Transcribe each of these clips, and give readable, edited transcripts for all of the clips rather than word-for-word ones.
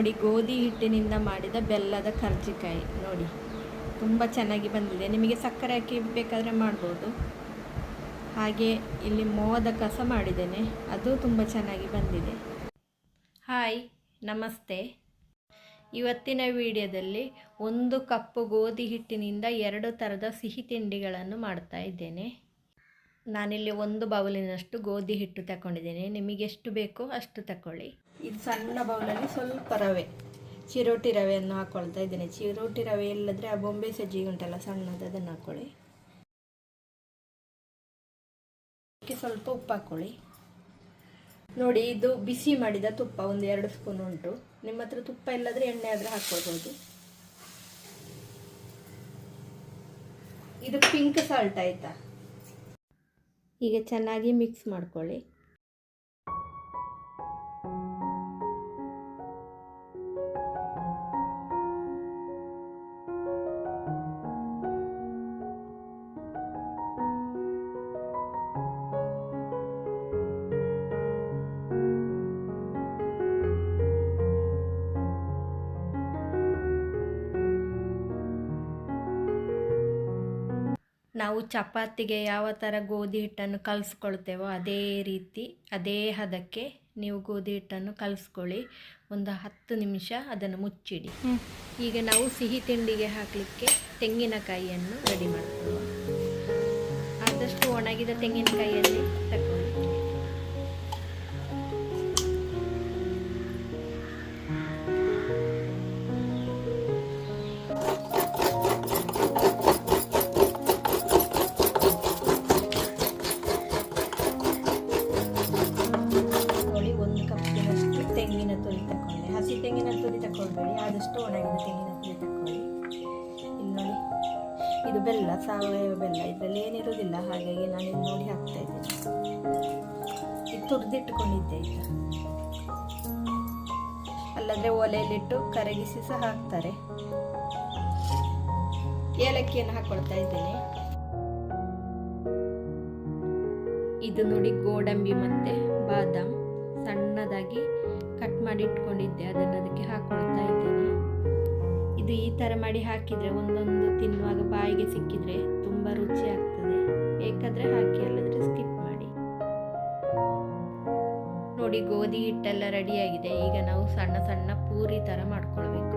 ನೋಡಿ ಗೋಧಿ ಹಿಟ್ಟಿನಿಂದ ಮಾಡಿದ ಬೆಲ್ಲದ ಕರ್ಜಿಕಾಯಿ ನೋಡಿ ತುಂಬ ಚೆನ್ನಾಗಿ ಬಂದಿದೆ. ನಿಮಗೆ ಸಕ್ಕರೆ ಹಾಕಿ ಬೇಕಾದರೆ ಮಾಡ್ಬೋದು. ಹಾಗೆ ಇಲ್ಲಿ ಮೋದಕ ಸಹ ಮಾಡಿದ್ದೇನೆ, ಅದು ತುಂಬ ಚೆನ್ನಾಗಿ ಬಂದಿದೆ. ಹಾಯ್, ನಮಸ್ತೆ. ಇವತ್ತಿನ ವಿಡಿಯೋದಲ್ಲಿ 1 ಕಪ್ ಗೋಧಿ ಹಿಟ್ಟಿನಿಂದ 2 ಥರದ ಸಿಹಿ ತಿಂಡಿಗಳನ್ನು ಮಾಡ್ತಾ ಇದ್ದೇನೆ. ನಾನಿಲ್ಲಿ 1 ಬೌಲಿನಷ್ಟು ಗೋಧಿ ಹಿಟ್ಟು ತಗೊಂಡಿದ್ದೇನೆ. ನಿಮಗೆ ಎಷ್ಟು ಬೇಕೋ ಅಷ್ಟು ತಗೊಳ್ಳಿ. ಇದು ಸಣ್ಣ ಬೌಲಲ್ಲಿ ಸ್ವಲ್ಪ ರವೆ, ಚಿರೋಟಿ ರವೆಯನ್ನು ಹಾಕ್ಕೊಳ್ತಾ ಇದ್ದೇನೆ. ಚಿರೋಟಿ ರವೆ ಇಲ್ಲದ್ರೆ ಆ ಬೊಂಬೆ ಸಜ್ಜಿಗೆ ಉಂಟಲ್ಲ ಸಣ್ಣದು, ಅದನ್ನು ಹಾಕ್ಕೊಳ್ಳಿ. ಸ್ವಲ್ಪ ಉಪ್ಪು ಹಾಕ್ಕೊಳ್ಳಿ. ನೋಡಿ, ಇದು ಬಿಸಿ ಮಾಡಿದ ತುಪ್ಪ 1-2 ಸ್ಪೂನ್ ಉಂಟು. ನಿಮ್ಮ ಹತ್ರ ತುಪ್ಪ ಇಲ್ಲದ್ರೆ ಎಣ್ಣೆ ಆದ್ರೆ ಹಾಕ್ಕೊಳ್ಬೋದು. ಇದು ಪಿಂಕ್ ಸಾಲ್ಟ್ ಆಯ್ತಾ. ಈಗ ಚೆನ್ನಾಗಿ ಮಿಕ್ಸ್ ಮಾಡ್ಕೊಳ್ಳಿ. ನಾವು ಚಪಾತಿಗೆ ಯಾವ ಥರ ಗೋಧಿ ಹಿಟ್ಟನ್ನು ಕಲಿಸ್ಕೊಳ್ತೇವೋ ಅದೇ ರೀತಿ, ಅದೇ ಹದಕ್ಕೆ ನೀವು ಗೋಧಿ ಹಿಟ್ಟನ್ನು ಕಲಿಸ್ಕೊಳ್ಳಿ. ಒಂದು 10 ನಿಮಿಷ ಅದನ್ನು ಮುಚ್ಚಿಡಿ. ಈಗ ನಾವು ಸಿಹಿ ತಿಂಡಿಗೆ ಹಾಕಲಿಕ್ಕೆ ತೆಂಗಿನಕಾಯಿಯನ್ನು ರೆಡಿ ಮಾಡ್ಕೊಳ್ಳುವ. ಆದಷ್ಟು ಒಣಗಿದ ತೆಂಗಿನಕಾಯಿಯಲ್ಲಿ ತಗೊಳ್ಳಿ. ತೆಂಗಿನ ತುರಿ ತಗೊಂಡೆ. ಹಸಿ ತೆಂಗಿನ ತುರಿ ತಗೊಳ್ಬೇಡಿ, ಆದಷ್ಟು ಒಣಗಿದ ತೆಂಗಿನ ತುರಿ ತಗೊಳ್ಳಿ. ಇಲ್ಲಿ ನೋಡಿ, ಇದು ಬೆಲ್ಲ, ಸಾವಯವ ಬೆಲ್ಲ, ಇದರಲ್ಲಿ ಏನಿರೋದಿಲ್ಲ, ಹಾಗಾಗಿ ನಾನು ಇದು ನೋಡಿ ಹಾಕ್ತಾ ಇದ್ದೇನೆ. ಇದು ತುರಿದಿಟ್ಟುಕೊಂಡಿದ್ದೆ. ಈಗ ಅಲ್ಲದ್ರೆ ಒಲೆಯಲ್ಲಿಟ್ಟು ಕರಗಿಸಿ ಸಹ ಹಾಕ್ತಾರೆ. ಏಲಕ್ಕಿಯನ್ನು ಹಾಕೊಳ್ತಾ ಇದ್ದೇನೆ. ಇದು ನೋಡಿ, ಗೋಡಂಬಿ ಮತ್ತೆ ಬಾದಾಮ್ ಸಣ್ಣದಾಗಿ ಕಟ್ ಮಾಡಿ ಇಟ್ಕೊಂಡಿದ್ದೆ, ಅದನ್ನು ಅದಕ್ಕೆ ಹಾಕೊಳ್ತಾ ಇದ್ದೇನೆ. ಇದು ಈ ಥರ ಮಾಡಿ ಹಾಕಿದರೆ ಒಂದೊಂದು ತಿನ್ನುವಾಗ ಬಾಯಿಗೆ ಸಿಕ್ಕಿದರೆ ತುಂಬ ರುಚಿ ಆಗ್ತದೆ. ಬೇಕಾದರೆ ಹಾಕಿ, ಅಲ್ಲದ್ರೆ ಸ್ಕಿಪ್ ಮಾಡಿ. ನೋಡಿ, ಗೋಧಿ ಹಿಟ್ಟೆಲ್ಲ ರೆಡಿಯಾಗಿದೆ. ಈಗ ನಾವು ಸಣ್ಣ ಸಣ್ಣ ಪೂರಿ ಥರ ಮಾಡ್ಕೊಳ್ಬೇಕು.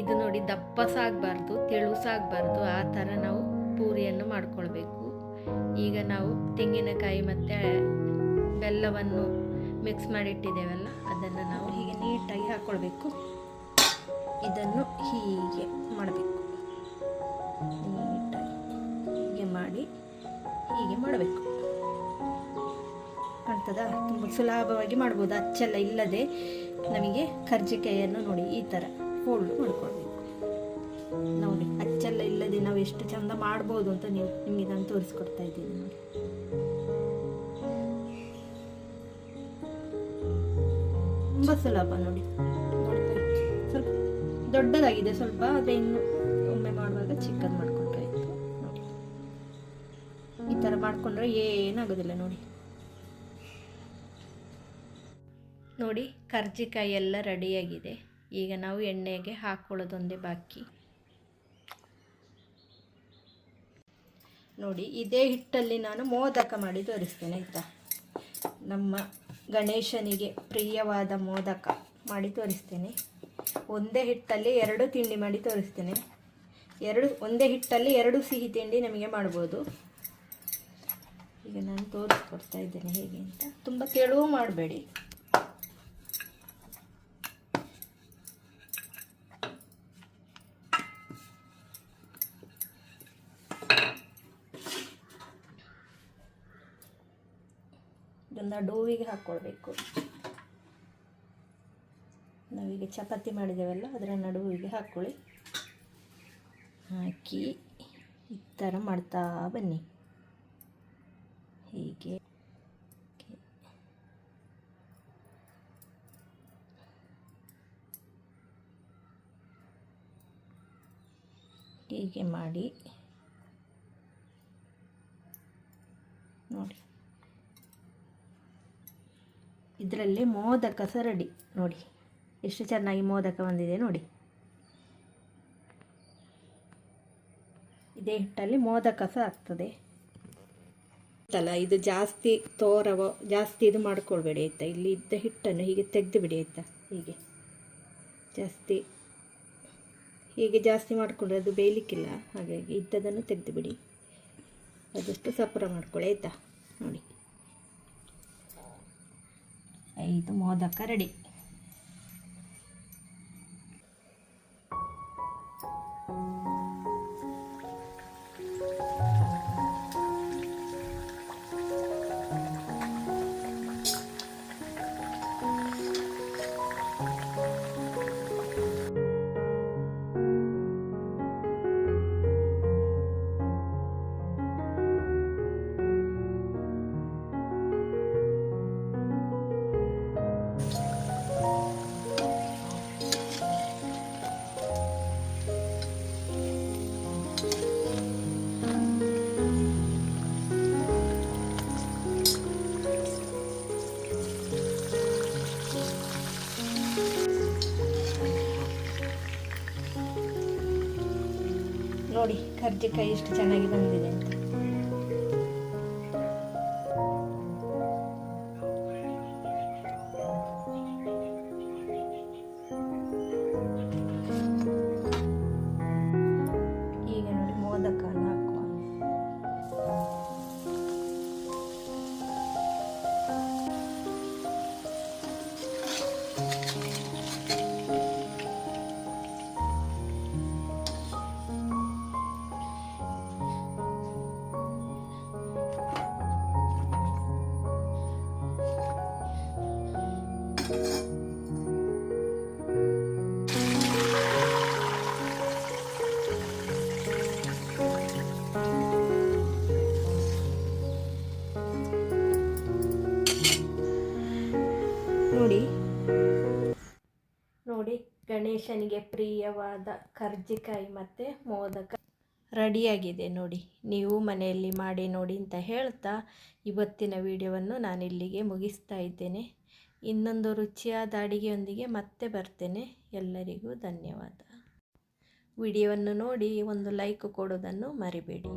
ಇದು ನೋಡಿ, ದಪ್ಪ ಸಾಗಬಾರ್ದು, ತೆಳು ಸಾಗಬಾರ್ದು, ಆ ಥರ ನಾವು ಪೂರಿಯನ್ನು ಮಾಡ್ಕೊಳ್ಬೇಕು. ಈಗ ನಾವು ತೆಂಗಿನಕಾಯಿ ಮತ್ತು ಬೆಲ್ಲವನ್ನು ಮಿಕ್ಸ್ ಮಾಡಿಟ್ಟಿದ್ದೇವಲ್ಲ, ಅದನ್ನು ನಾವು ಹೀಗೆ ನೀಟಾಗಿ ಹಾಕ್ಕೊಳ್ಬೇಕು. ಇದನ್ನು ಹೀಗೆ ಮಾಡಬೇಕು, ನೀಟಾಗಿ ಹೀಗೆ ಮಾಡಿ ಹೀಗೆ ಮಾಡಬೇಕು. ಕಾಣ್ತದಾ? ತುಂಬ ಸುಲಭವಾಗಿ ಮಾಡ್ಬೋದು, ಅಚ್ಚೆಲ್ಲ ಇಲ್ಲದೆ. ನಮಗೆ ಕರ್ಜಿಕಾಯಿಯನ್ನು ನೋಡಿ ಈ ಥರ ಫೋಲ್ಡ್ ಮಾಡ್ಕೊಳ್ಬೇಕು. ನೋಡಿ, ಅಚ್ಚೆಲ್ಲ ಇಲ್ಲದೆ ನಾವು ಎಷ್ಟು ಚಂದ ಮಾಡ್ಬೋದು ಅಂತ ನಿಮಗೆ ನಾನು ತೋರಿಸ್ಕೊಡ್ತಾ ಇದ್ದೀನಿ. ನೋಡಿ, ತುಂಬ ಸುಲಭ. ನೋಡಿ, ಸ್ವಲ್ಪ ದೊಡ್ಡದಾಗಿದೆ ಸ್ವಲ್ಪ, ಆದರೆ ಇನ್ನು ಒಮ್ಮೆ ಮಾಡುವಾಗ ಚಿಕ್ಕದು ಮಾಡ್ಕೊಂಡ್ರೆ ಆಯಿತು. ನೋಡಿ, ಈ ಥರ ಮಾಡ್ಕೊಂಡ್ರೆ ಏನಾಗೋದಿಲ್ಲ. ನೋಡಿ ನೋಡಿ, ಕರ್ಜಿಕಾಯಿ ಎಲ್ಲ ರೆಡಿಯಾಗಿದೆ. ಈಗ ನಾವು ಎಣ್ಣೆಗೆ ಹಾಕ್ಕೊಳ್ಳೋದೊಂದೇ ಬಾಕಿ. ನೋಡಿ, ಇದೇ ಹಿಟ್ಟಲ್ಲಿ ನಾನು ಮೋದಕ ಮಾಡಿ ತೋರಿಸ್ತೇನೆ ಆಯಿತಾ. ನಮ್ಮ ಗಣೇಶನಿಗೆ ಪ್ರಿಯವಾದ ಮೋದಕ ಮಾಡಿ ತೋರಿಸ್ತೇನೆ. ಒಂದೇ ಹಿಟ್ಟಲ್ಲಿ 2 ತಿಂಡಿ ಮಾಡಿ ತೋರಿಸ್ತೇನೆ. ಒಂದೇ ಹಿಟ್ಟಲ್ಲಿ 2 ಸಿಹಿ ತಿಂಡಿ ನಮಗೆ ಮಾಡ್ಬೋದು. ಈಗ ನಾನು ತೋರಿಸ್ಕೊಡ್ತಾ ಇದ್ದೇನೆ ಹೇಗೆ ಅಂತ. ತುಂಬ ತೆಳುವು ಮಾಡಬೇಡಿ. ಇದನ್ನು ಡೋವಿಗೆ ಹಾಕ್ಕೊಳ್ಬೇಕು. ನಾವೀಗ ಚಪಾತಿ ಮಾಡಿದ್ದೇವಲ್ಲ, ಅದರ ನಡುವಿಗೆ ಹಾಕ್ಕೊಳ್ಳಿ. ಹಾಕಿ ಈ ಥರ ಮಾಡ್ತಾ ಬನ್ನಿ. ಹೀಗೆ ಹೀಗೆ ಮಾಡಿ ನೋಡಿ, ಇದರಲ್ಲಿ ಮೋದಕ ಸಹ ರೆಡಿ. ನೋಡಿ ಎಷ್ಟು ಚೆನ್ನಾಗಿ ಮೋದಕ ಬಂದಿದೆ ನೋಡಿ. ಇದೇ ಹಿಟ್ಟಲ್ಲಿ ಮೋದಕ ಸಹ ಆಗ್ತದೆ ಅಲ್ಲ. ಇದು ಜಾಸ್ತಿ ಜಾಸ್ತಿ ಇದು ಮಾಡ್ಕೊಳ್ಬೇಡಿ ಆಯಿತಾ. ಇಲ್ಲಿ ಇದ್ದ ಹಿಟ್ಟನ್ನು ಹೀಗೆ ತೆಗೆದು ಬಿಡಿ ಆಯಿತಾ. ಹೀಗೆ ಜಾಸ್ತಿ ಮಾಡಿಕೊಂಡ್ರೆ ಅದು ಬೇಯಲಿಕ್ಕಿಲ್ಲ. ಹಾಗಾಗಿ ಇದ್ದದನ್ನು ತೆಗೆದು ಬಿಡಿ, ಅದಷ್ಟು ಸಪುರ ಮಾಡ್ಕೊಳ್ಳಿ ಆಯಿತಾ. ನೋಡಿ 5 ಮೋದಕ ರೆಡಿ. ನೋಡಿ ಕರ್ಜಿಕಾಯಿ ಎಷ್ಟು ಚೆನ್ನಾಗಿ ಬಂದಿದೆ ಅಂತ. ಈಗ ನೋಡಿ ಮೋದಕವನ್ನು ಹಾಕುವ. ನೋಡಿ ಗಣೇಶನಿಗೆ ಪ್ರಿಯವಾದ ಕರ್ಜಿಕಾಯಿ ಮತ್ತು ಮೋದಕ ರೆಡಿಯಾಗಿದೆ ನೋಡಿ. ನೀವು ಮನೆಯಲ್ಲಿ ಮಾಡಿ ನೋಡಿ ಅಂತ ಹೇಳ್ತಾ ಇವತ್ತಿನ ವಿಡಿಯೋವನ್ನು ನಾನು ಇಲ್ಲಿಗೆ ಮುಗಿಸ್ತಾ ಇದ್ದೇನೆ. ಇನ್ನೊಂದು ರುಚಿಯಾದ ಅಡಿಗೆಯೊಂದಿಗೆ ಮತ್ತೆ ಬರ್ತೇನೆ. ಎಲ್ಲರಿಗೂ ಧನ್ಯವಾದ. ವಿಡಿಯೋವನ್ನು ನೋಡಿ ಒಂದು ಲೈಕ್ ಕೊಡೋದನ್ನು ಮರಿಬೇಡಿ.